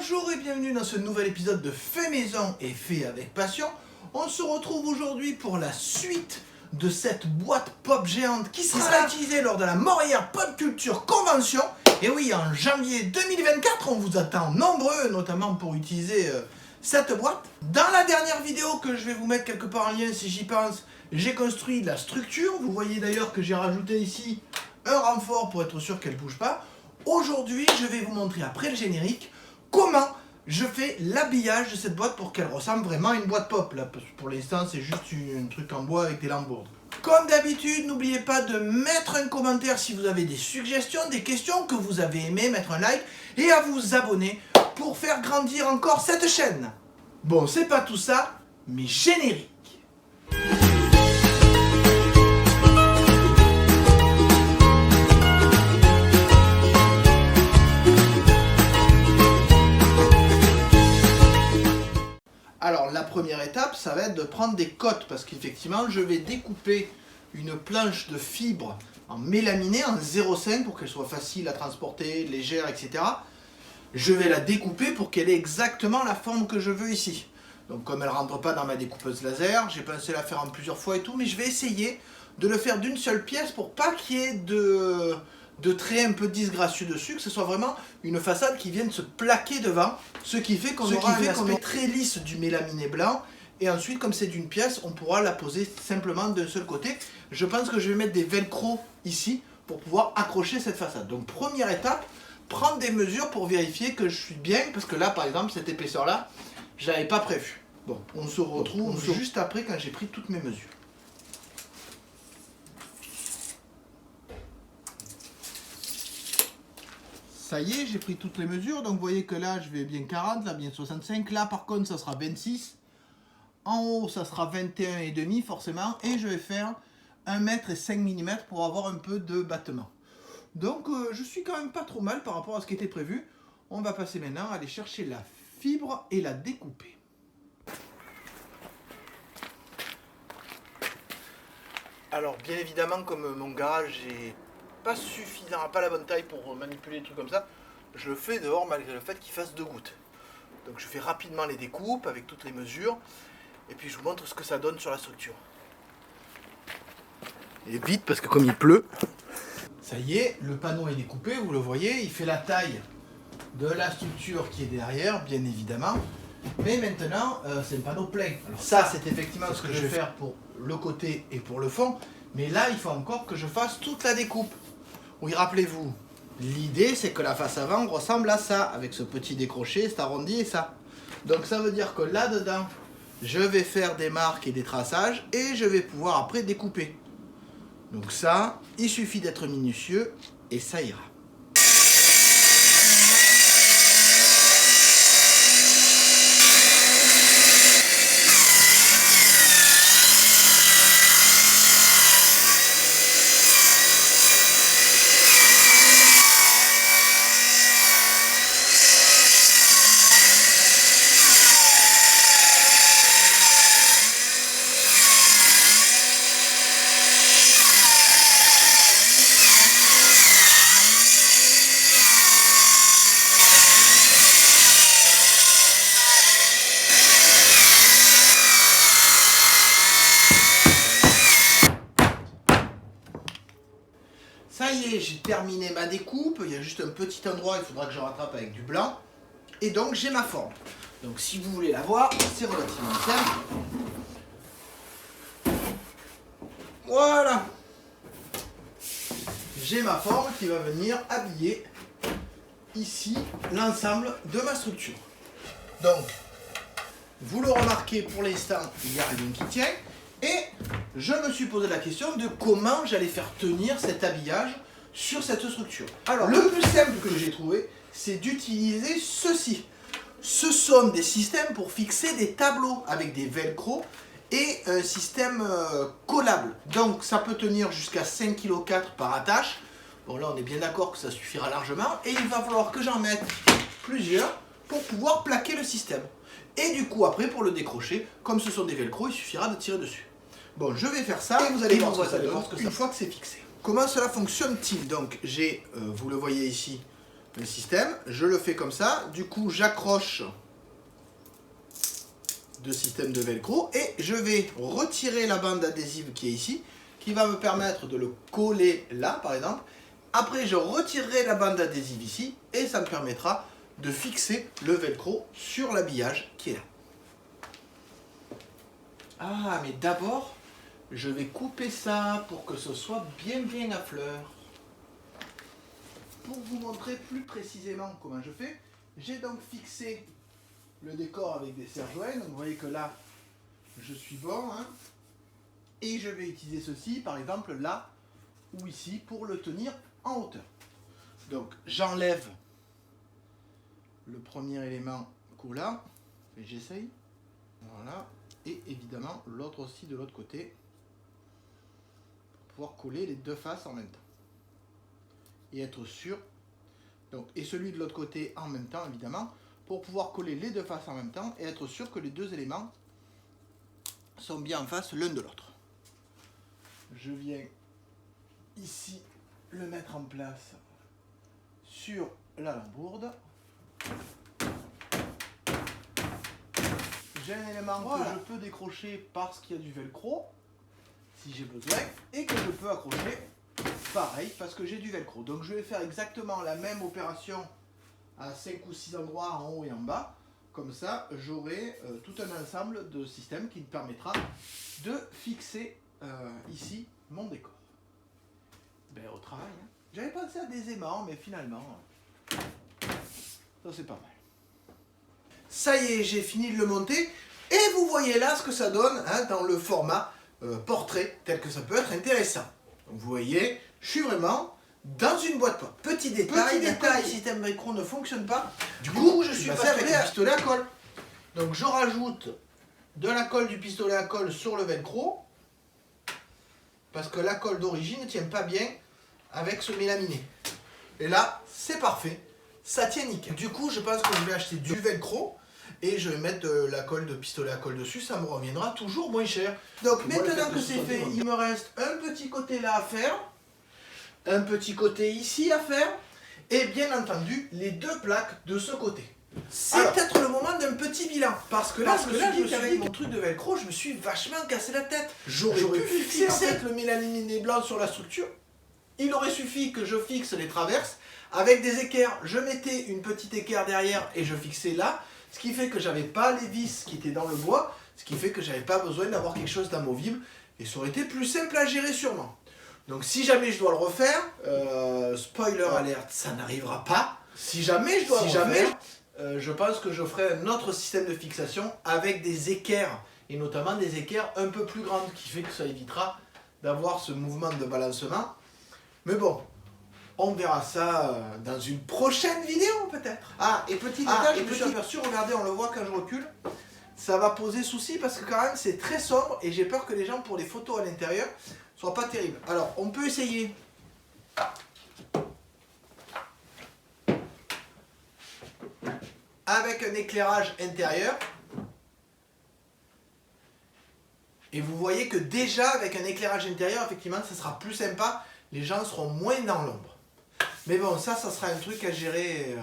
Bonjour et bienvenue dans ce nouvel épisode de Fait Maison et Fait avec Passion. On se retrouve aujourd'hui pour la suite de cette boîte pop géante qui sera utilisée lors de la Montréal Pop Culture Convention. Et oui, en janvier 2024, on vous attend nombreux, notamment pour utiliser cette boîte. Dans la dernière vidéo que je vais vous mettre quelque part en lien si j'y pense, j'ai construit la structure. Vous voyez d'ailleurs que j'ai rajouté ici un renfort pour être sûr qu'elle ne bouge pas. Aujourd'hui, je vais vous montrer après le générique comment je fais l'habillage de cette boîte pour qu'elle ressemble vraiment à une boîte pop. Là, pour l'instant, c'est juste un truc en bois avec des lambourdes. Comme d'habitude, n'oubliez pas de mettre un commentaire si vous avez des suggestions, des questions que vous avez aimées, mettre un like et à vous abonner pour faire grandir encore cette chaîne. Bon, c'est pas tout ça, mais générique. Alors la première étape, ça va être de prendre des cotes parce qu'effectivement, je vais découper une planche de fibre en mélaminé, en 0,5 pour qu'elle soit facile à transporter, légère, etc. Je vais la découper pour qu'elle ait exactement la forme que je veux ici. Donc comme elle ne rentre pas dans ma découpeuse laser, j'ai pensé la faire en plusieurs fois et tout, mais je vais essayer de le faire d'une seule pièce pour pas qu'il y ait de traits un peu disgracieux dessus, que ce soit vraiment une façade qui vienne se plaquer devant, ce qui fait qu'on aura un aspect très lisse du mélaminé blanc, et ensuite comme c'est d'une pièce, on pourra la poser simplement d'un seul côté. Je pense que je vais mettre des velcro ici pour pouvoir accrocher cette façade. Donc première étape, prendre des mesures pour vérifier que je suis bien, parce que là par exemple cette épaisseur là, je l'avais pas prévu. Bon, on se retrouve juste après quand j'ai pris toutes mes mesures. Ça y est, j'ai pris toutes les mesures, donc vous voyez que là je vais bien 40, là bien 65, là par contre ça sera 26, en haut ça sera 21,5 forcément, et je vais faire 1 mètre et 5 mm pour avoir un peu de battement. Donc je suis quand même pas trop mal par rapport à ce qui était prévu. On va passer maintenant à aller chercher la fibre et la découper. Alors bien évidemment, comme mon garage est pas suffisant, pas la bonne taille pour manipuler des trucs comme ça, je le fais dehors malgré le fait qu'il fasse 2 gouttes. Donc je fais rapidement les découpes avec toutes les mesures et puis je vous montre ce que ça donne sur la structure. Et vite parce que comme il pleut, ça y est, le panneau est découpé, vous le voyez, il fait la taille de la structure qui est derrière, bien évidemment. Mais maintenant, c'est le panneau plein. Alors ça, c'est effectivement ce que je vais faire pour le côté et pour le fond. Mais là, il faut encore que je fasse toute la découpe. Oui, rappelez-vous, l'idée, c'est que la face avant ressemble à ça, avec ce petit décroché, cet arrondi et ça. Donc ça veut dire que là-dedans, je vais faire des marques et des traçages, et je vais pouvoir après découper. Donc ça, il suffit d'être minutieux, et ça ira. Ça y est, j'ai terminé ma découpe, il y a juste un petit endroit, il faudra que je rattrape avec du blanc. Et donc j'ai ma forme. Donc si vous voulez la voir, c'est relativement simple. Voilà. J'ai ma forme qui va venir habiller ici l'ensemble de ma structure. Donc, vous le remarquez pour l'instant, il n'y a rien qui tient. Et je me suis posé la question de comment j'allais faire tenir cet habillage sur cette structure. Alors, le plus simple que j'ai trouvé, c'est d'utiliser ceci. Ce sont des systèmes pour fixer des tableaux avec des velcro et un système collable. Donc, ça peut tenir jusqu'à 5,4 kg par attache. Bon, là, on est bien d'accord que ça suffira largement. Et il va falloir que j'en mette plusieurs pour pouvoir plaquer le système. Et du coup, après, pour le décrocher, comme ce sont des velcro, il suffira de tirer dessus. Bon, je vais faire ça et vous allez voir ce que ça donne une fois que c'est fixé. Comment cela fonctionne-t-il? Donc, j'ai, vous le voyez ici, le système. Je le fais comme ça. Du coup, j'accroche de système de velcro et je vais retirer la bande adhésive qui est ici, qui va me permettre de le coller là, par exemple. Après, je retirerai la bande adhésive ici et ça me permettra de fixer le velcro sur l'habillage qui est là. Ah, mais d'abord, je vais couper ça pour que ce soit bien à fleur. Pour vous montrer plus précisément comment je fais, j'ai donc fixé le décor avec des serre-joints. Donc vous voyez que là, je suis bon. Hein, et je vais utiliser ceci, par exemple là ou ici, pour le tenir en hauteur. Donc j'enlève le premier élément là, et j'essaye. Voilà. Et évidemment l'autre aussi de l'autre côté, pour pouvoir coller les deux faces en même temps. Et être sûr. Donc, et celui de l'autre côté en même temps, évidemment, pour pouvoir coller les deux faces en même temps et être sûr que les deux éléments sont bien en face l'un de l'autre. Je viens ici le mettre en place sur la lambourde. J'ai un élément que je peux décrocher parce qu'il y a du velcro, si j'ai besoin, et que je peux accrocher pareil parce que j'ai du velcro. Donc je vais faire exactement la même opération à 5 ou 6 endroits en haut et en bas. Comme ça, j'aurai tout un ensemble de systèmes qui me permettra de fixer ici mon décor. Ben, au travail. Hein. J'avais pensé à des aimants, mais finalement, ça c'est pas mal. Ça y est, j'ai fini de le monter. Et vous voyez là ce que ça donne hein, dans le format portrait, tel que ça peut être intéressant. Donc vous voyez, je suis vraiment dans une boîte pop. Petit détail, le système velcro ne fonctionne pas. Du coup, je suis passé avec un pistolet à colle. Donc je rajoute de la colle du pistolet à colle sur le velcro. Parce que la colle d'origine ne tient pas bien avec ce mélaminé. Et là, c'est parfait. Ça tient nickel. Du coup, je pense que je vais acheter du velcro. Et je vais mettre de la colle de pistolet à colle dessus, ça me reviendra toujours moins cher. Donc maintenant que c'est fait, il me reste un petit côté là à faire, un petit côté ici à faire, et bien entendu les deux plaques de ce côté. C'est peut-être le moment d'un petit bilan, parce que là, je me suis dit qu'avec mon truc de velcro, je me suis vachement cassé la tête. J'aurais pu fixer en fait le mélaminé blanc sur la structure. Il aurait suffi que je fixe les traverses avec des équerres. Je mettais une petite équerre derrière et je fixais là. Ce qui fait que j'avais pas les vis qui étaient dans le bois, ce qui fait que j'avais pas besoin d'avoir quelque chose d'amovible, et ça aurait été plus simple à gérer sûrement. Donc si jamais je dois le refaire, spoiler alert, ça n'arrivera pas. Si jamais je dois le refaire, je pense que je ferai un autre système de fixation avec des équerres, et notamment des équerres un peu plus grandes, qui fait que ça évitera d'avoir ce mouvement de balancement. Mais bon, on verra ça dans une prochaine vidéo peut-être. Ah, et petit détail, je me suis aperçu, regardez, on le voit quand je recule, ça va poser souci parce que quand même c'est très sombre et j'ai peur que les gens pour les photos à l'intérieur soient pas terribles. Alors, on peut essayer. Avec un éclairage intérieur. Et vous voyez que déjà avec un éclairage intérieur, effectivement, ça sera plus sympa. Les gens seront moins dans l'ombre. Mais bon, ça sera un truc à gérer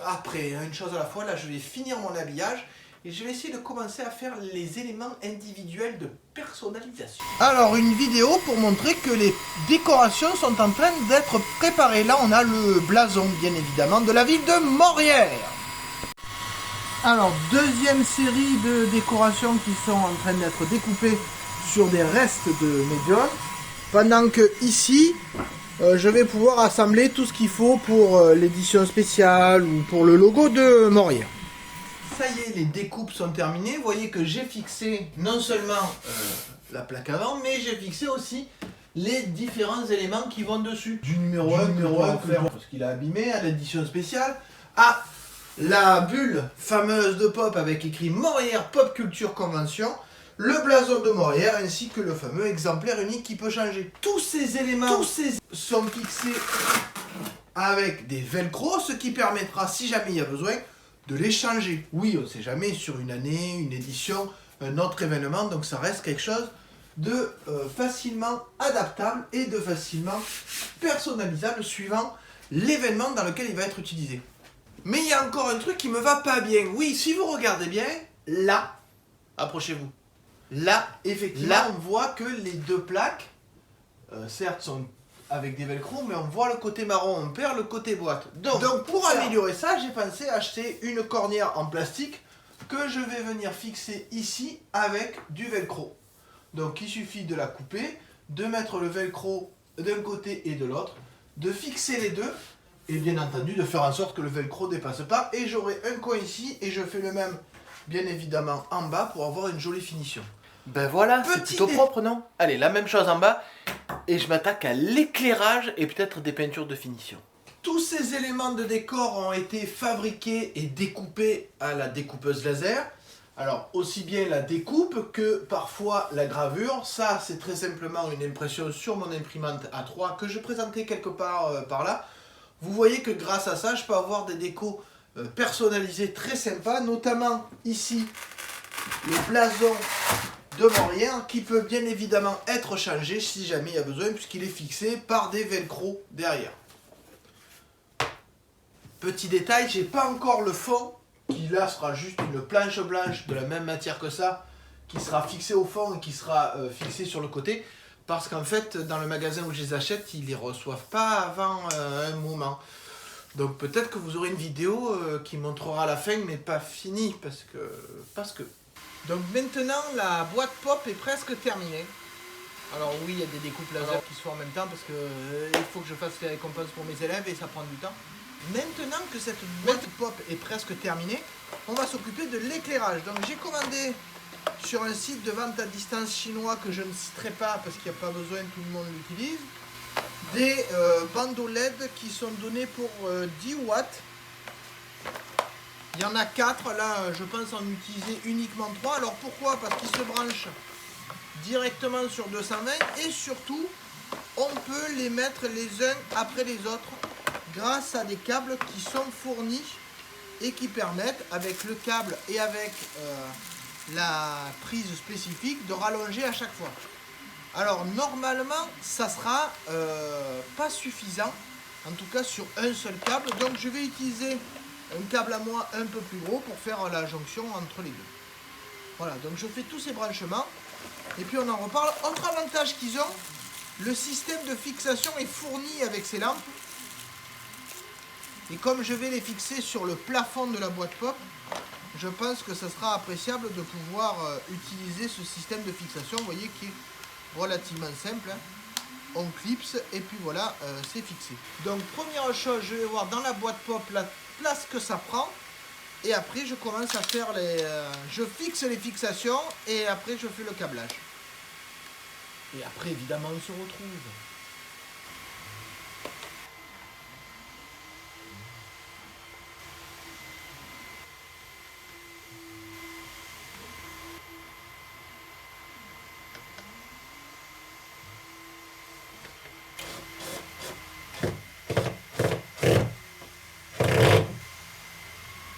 après, une chose à la fois. Là, je vais finir mon habillage et je vais essayer de commencer à faire les éléments individuels de personnalisation. Alors, une vidéo pour montrer que les décorations sont en train d'être préparées. Là, on a le blason, bien évidemment, de la ville de Morières. Alors, deuxième série de décorations qui sont en train d'être découpées sur des restes de médium. Pendant que ici, je vais pouvoir assembler tout ce qu'il faut pour l'édition spéciale ou pour le logo de Morières. Ça y est, les découpes sont terminées. Vous voyez que j'ai fixé non seulement la plaque avant, mais j'ai fixé aussi les différents éléments qui vont dessus. Du numéro 1, parce qu'il a abîmé à l'édition spéciale, à la bulle fameuse de Pop avec écrit Morières Pop Culture Convention, le blason de Morières ainsi que le fameux exemplaire unique qui peut changer. Tous ces éléments sont fixés avec des velcro, ce qui permettra, si jamais il y a besoin, de les changer. Oui, on ne sait jamais, sur une année, une édition, un autre événement, donc ça reste quelque chose de facilement adaptable et de facilement personnalisable suivant l'événement dans lequel il va être utilisé. Mais il y a encore un truc qui me va pas bien. Oui, si vous regardez bien, là, approchez-vous. Là, effectivement, là, on voit que les deux plaques, certes, sont avec des velcro, mais on voit le côté marron, on perd le côté boîte. Donc pour améliorer ça, j'ai pensé acheter une cornière en plastique que je vais venir fixer ici avec du velcro. Donc il suffit de la couper, de mettre le velcro d'un côté et de l'autre, de fixer les deux, et bien entendu de faire en sorte que le velcro ne dépasse pas. Et j'aurai un coin ici, et je fais le même, bien évidemment, en bas pour avoir une jolie finition. Ben voilà, c'est plutôt propre, non? Allez, la même chose en bas, et je m'attaque à l'éclairage et peut-être des peintures de finition. Tous ces éléments de décor ont été fabriqués et découpés à la découpeuse laser. Alors, aussi bien la découpe que parfois la gravure. Ça, c'est très simplement une impression sur mon imprimante A3 que je présentais quelque part par là. Vous voyez que grâce à ça, je peux avoir des décos personnalisés très sympas, notamment ici, le blason de Morière qui peut bien évidemment être changé si jamais il y a besoin puisqu'il est fixé par des velcro derrière. Petit détail, j'ai pas encore le fond qui là sera juste une planche blanche de la même matière que ça qui sera fixée au fond et qui sera fixée sur le côté parce qu'en fait dans le magasin où je les achète ils les reçoivent pas avant un moment. Donc peut-être que vous aurez une vidéo qui montrera la fin mais pas finie parce que... Donc maintenant la boîte pop est presque terminée. Alors oui, il y a des découpes laser qui se font en même temps parce que il faut que je fasse les récompenses pour mes élèves et ça prend du temps. Maintenant que cette boîte pop est presque terminée, on va s'occuper de l'éclairage. Donc j'ai commandé sur un site de vente à distance chinois que je ne citerai pas parce qu'il n'y a pas besoin, tout le monde l'utilise, des bandeaux LED qui sont donnés pour 10 watts. Il y en a 4, là je pense en utiliser uniquement 3. Alors pourquoi? Parce qu'ils se branchent directement sur 220 et surtout on peut les mettre les uns après les autres grâce à des câbles qui sont fournis et qui permettent avec le câble et avec la prise spécifique de rallonger à chaque fois. Alors normalement ça sera pas suffisant, en tout cas sur un seul câble, donc je vais utiliser un câble à moi un peu plus gros pour faire la jonction entre les deux. Voilà, donc je fais tous ces branchements et puis on en reparle. Autre avantage qu'ils ont, le système de fixation est fourni avec ces lampes. Et comme je vais les fixer sur le plafond de la boîte pop, je pense que ça sera appréciable de pouvoir utiliser ce système de fixation, vous voyez, qui est relativement simple. Hein. On clipse et puis voilà, c'est fixé. Donc première chose, je vais voir dans la boîte pop la place que ça prend. Et après je commence à faire je fixe les fixations et après je fais le câblage. Et après évidemment on se retrouve.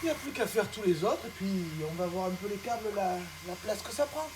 Il n'y a plus qu'à faire tous les autres et puis on va voir un peu les câbles, la place que ça prend.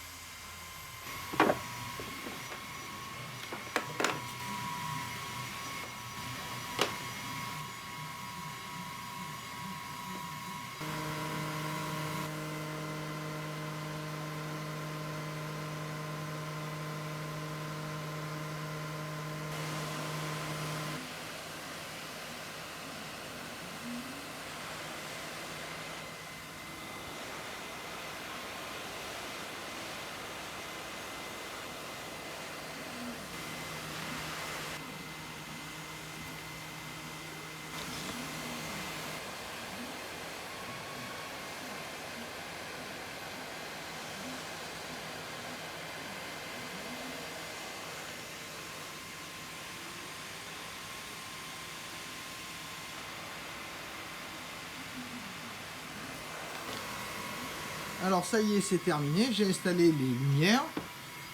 Alors ça y est, c'est terminé, j'ai installé les lumières.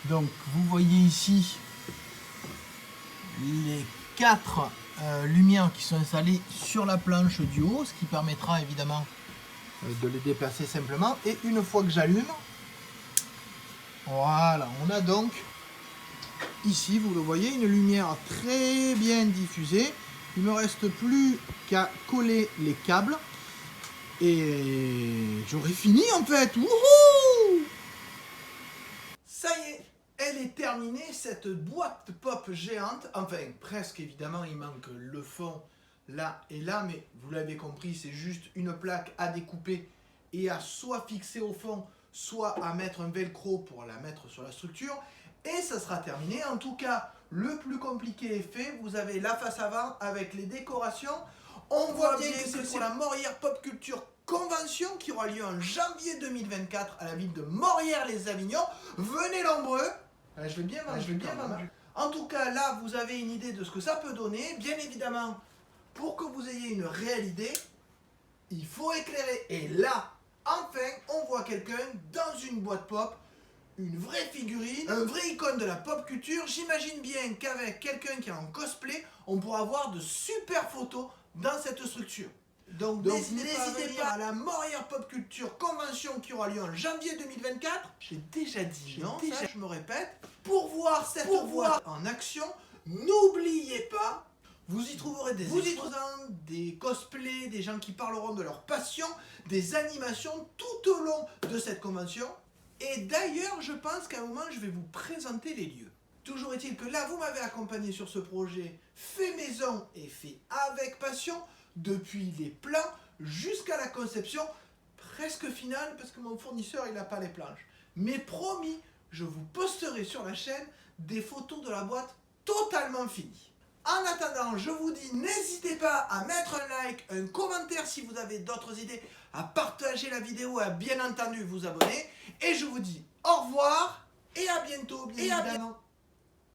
Donc vous voyez ici les 4 lumières qui sont installées sur la planche du haut, ce qui permettra évidemment de les déplacer simplement. Et une fois que j'allume, voilà, on a donc ici, vous le voyez, une lumière très bien diffusée Il me reste plus qu'à coller les câbles. Et j'aurai fini en fait. Wouhou! Ça y est, elle est terminée, cette boîte pop géante. Enfin, presque évidemment, il manque le fond là et là. Mais vous l'avez compris, c'est juste une plaque à découper et à soit fixer au fond, soit à mettre un velcro pour la mettre sur la structure. Et ça sera terminé. En tout cas, le plus compliqué est fait. Vous avez la face avant avec les décorations. On voit bien que c'est pour la Morières Pop Culture Convention qui aura lieu en janvier 2024 à la ville de Morières-les-Avignon. Venez nombreux. Je vais bien vendre. En tout cas, là, vous avez une idée de ce que ça peut donner. Bien évidemment, pour que vous ayez une réelle idée, il faut éclairer. Et là, enfin, on voit quelqu'un dans une boîte pop. Une vraie figurine, un vrai icône de la pop culture. J'imagine bien qu'avec quelqu'un qui est en cosplay, on pourra avoir de super photos dans cette structure. Donc n'hésitez pas à la Morières Pop Culture Convention qui aura lieu en janvier 2024. J'ai déjà dit, non, ça, je me répète. Pour voir cette boîte en action, n'oubliez pas, vous y trouverez des exposants, des cosplays, des gens qui parleront de leur passion, des animations tout au long de cette convention. Et d'ailleurs, je pense qu'à un moment, je vais vous présenter les lieux. Toujours est-il que là, vous m'avez accompagné sur ce projet fait maison et fait avec passion, depuis les plans jusqu'à la conception presque finale, parce que mon fournisseur, il n'a pas les planches. Mais promis, je vous posterai sur la chaîne des photos de la boîte totalement finie. En attendant, je vous dis, n'hésitez pas à mettre un like, un commentaire si vous avez d'autres idées, à partager la vidéo et à bien entendu vous abonner. Et je vous dis au revoir et à bientôt, bien évidemment.